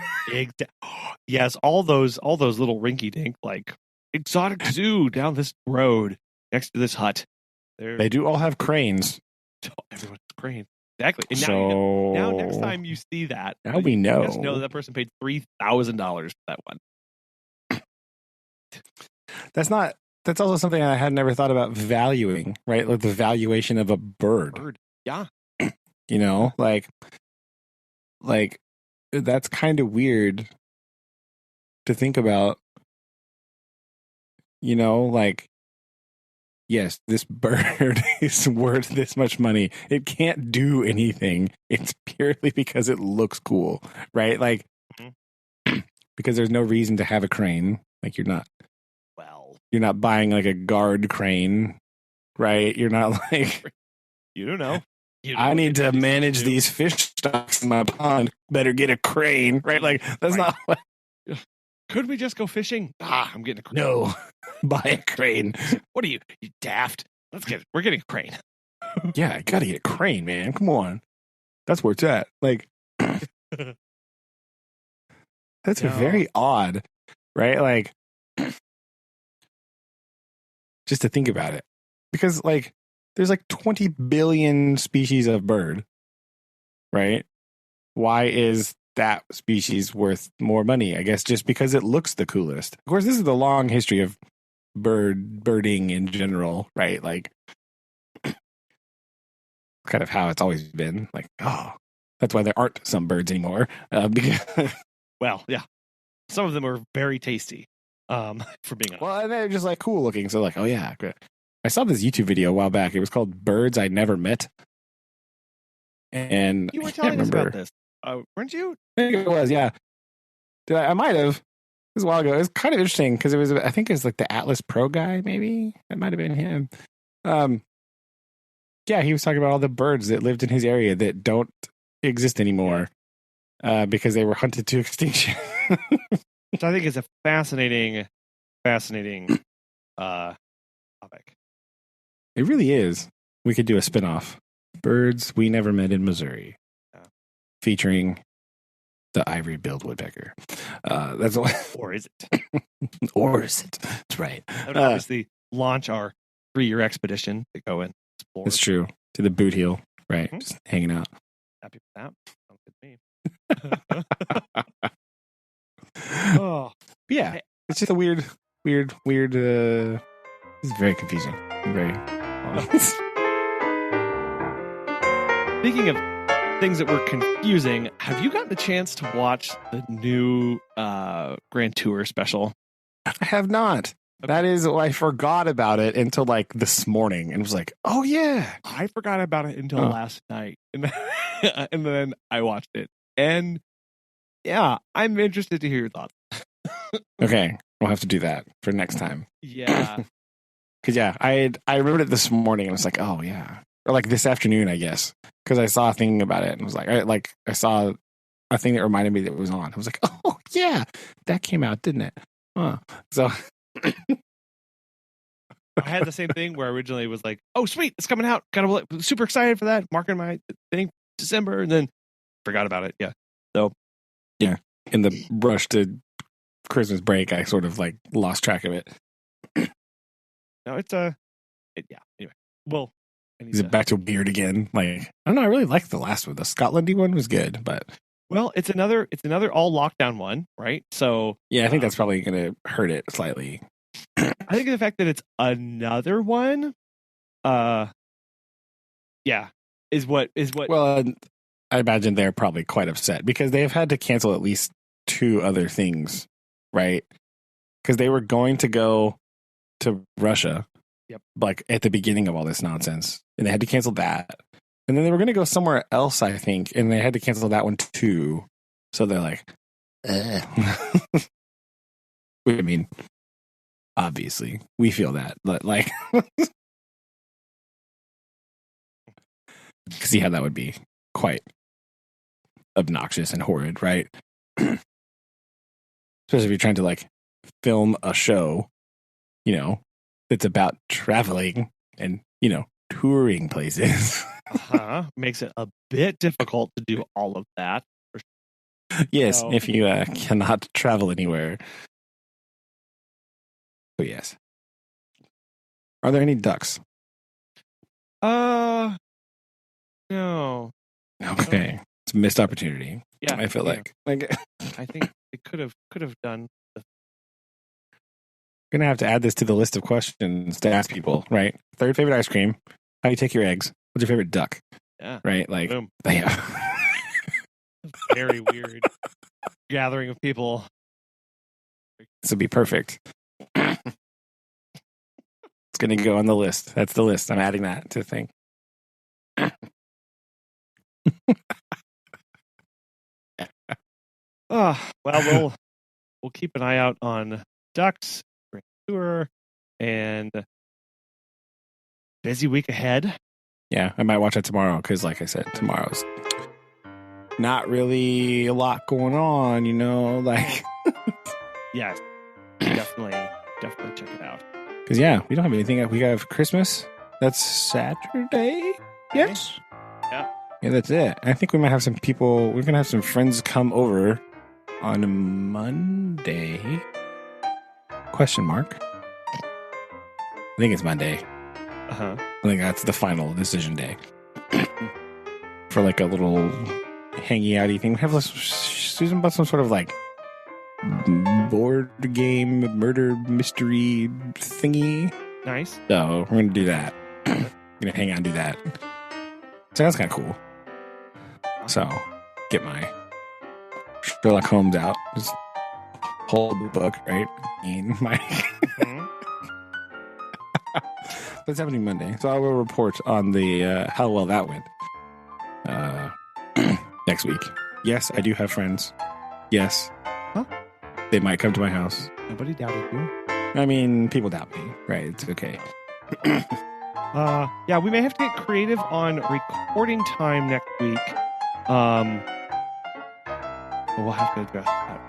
Yes, all those little rinky dink like exotic zoo down this road next to this hut. They do all have cranes. Everyone's crane. Exactly. And so now next time you see that, now we know. Just know that person paid $3,000 for that one. That's also something I had never thought about valuing, right? Like the valuation of a bird. Yeah. You know, like that's kind of weird to think about. You know, like, yes, this bird is worth this much money. It can't do anything. It's purely because it looks cool, right? Like, because there's no reason to have a crane. Like, you're not buying like a guard crane, right? You're not like, you don't know. I need to manage these fish stocks in my pond. Better get a crane, right? Like, that's not what. Could we just go fishing? I'm getting a crane. No, buy a crane. What are you daft? We're getting a crane. Yeah, I gotta get a crane, man. Come on. That's where it's at. Like, that's very odd, right? Like, just to think about it. Because, like, there's like 20 billion species of bird, right? Why is that species worth more money? I guess just because it looks the coolest. Of course, this is the long history of birding in general, right? Like kind of how it's always been. Like, that's why there aren't some birds anymore. Because well, yeah, some of them are very tasty. For being honest. Well, and they're just like cool looking. So like, oh yeah, good. I saw this YouTube video a while back. It was called "Birds I Never Met," and you were telling us about this. Weren't you? I think it was, yeah. I might have. It was a while ago. It was kind of interesting because it was, I think it was like the Atlas Pro guy, maybe. That might have been him. Yeah, he was talking about all the birds that lived in his area that don't exist anymore because they were hunted to extinction. Which I think is a fascinating topic. It really is. We could do a spinoff. Birds We Never Met in Missouri. Featuring the ivory-billed woodpecker. That's what. Or is it? Or is it? That's right. That would obviously launch our 3-year expedition to go and explore. It's true. To the boot heel, right? Mm-hmm. Just hanging out. Happy with that. Sounds good to me. Oh, Yeah, it's just a weird. It's very confusing. Very. Speaking of things that were confusing, have you gotten the chance to watch the new Grand Tour special? I have not. Okay. That is, I forgot about it until like this morning, and was like, "Oh yeah." I forgot about it until last night, and then I watched it, and yeah, I'm interested to hear your thoughts. Okay, we'll have to do that for next time. Yeah, because I wrote it this morning, and I was like, "Oh yeah," or like this afternoon, I guess, because I saw a thing about it, and was like, I saw a thing that reminded me that it was on. I was like, "Oh yeah, that came out, didn't it?" So. I had the same thing where originally it was like, oh, sweet, it's coming out. Kind of super excited for that. Marking my thing December, and then forgot about it. Yeah. So, yeah, in the rush to Christmas break, I sort of like lost track of it. No, it's yeah. Anyway, well, is it back to weird again? Like, I don't know. I really liked the last one. The Scotlandy one was good, but well, it's another all lockdown one, right? So yeah, I think that's probably going to hurt it slightly. I think the fact that it's another one, yeah, is what. Well, I imagine they're probably quite upset because they've had to cancel at least 2 other things, right? Because they were going to go to Russia, like at the beginning of all this nonsense, and they had to cancel that. And then they were going to go somewhere else, I think, and they had to cancel that one too. So they're like, I mean, obviously, we feel that, but like, see how that would be quite obnoxious and horrid, right? Especially if you're trying to like film a show, that's about traveling and, touring places. Makes it a bit difficult to do all of that. Yes, so, if you cannot travel anywhere. So yes. Are there any ducks? No. Okay. It's a missed opportunity. Yeah. I feel like I think it could have done. Gonna have to add this to the list of questions to ask people, right? 3rd favorite ice cream. How do you take your eggs? What's your favorite duck? Yeah. Right? Like, boom. Yeah. Very weird gathering of people. This would be perfect. It's going to go on the list. That's the list. I'm adding that to the thing. Well, we'll keep an eye out on Ducks, Grand Tour, and busy week ahead. Yeah, I might watch it tomorrow because, like I said, tomorrow's not really a lot going on, like. Yes, definitely check it out. Because, yeah, we don't have anything. We have Christmas. That's Saturday. Yes. Yeah. Yeah, that's it. I think we might have some people. We're going to have some friends come over on Monday. Question mark. I think it's Monday. I think that's the final decision day. For like a little hanging outy thing. Have Susan bought some sort of like board game murder mystery thingy. Nice. So we're gonna do that. Gonna hang out and do that. So that's kind of cool. So get my Sherlock Holmes out. Just hold the book, right? And my that's happening Monday. So I will report on the how well that went next week. Yes, I do have friends. Yes. Huh? They might come to my house. Nobody doubted you. I mean, people doubt me, right? It's okay. Yeah, we may have to get creative on recording time next week. We'll have to address that.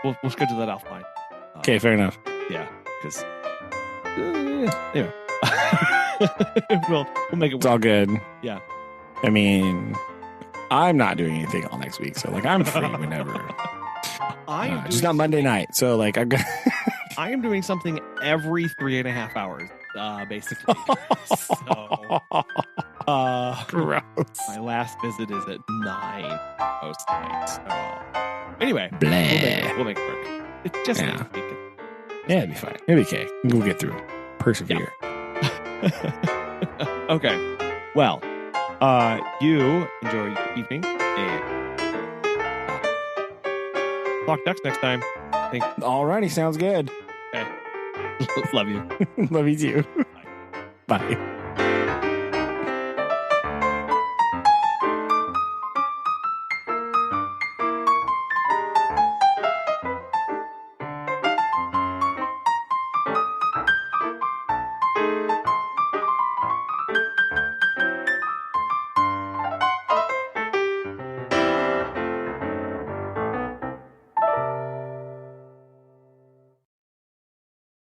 We'll schedule that offline. Okay, fair enough. Yeah, because anyway, we'll make it work. It's all good. Yeah. I mean, I'm not doing anything all next week, so like I'm free whenever. Just not Monday night. So like I am doing something every 3.5 hours, basically. So Gross. My last visit is at 9 most nights. Anyway, Blah. we'll make it work. It's just Yeah. next week. Yeah, it'll be fine. It'll be okay. We'll get through it. Persevere. Okay. Well, you enjoy your evening and talk ducks next time. Alrighty, sounds good. Okay. Love you. Love you too. Bye.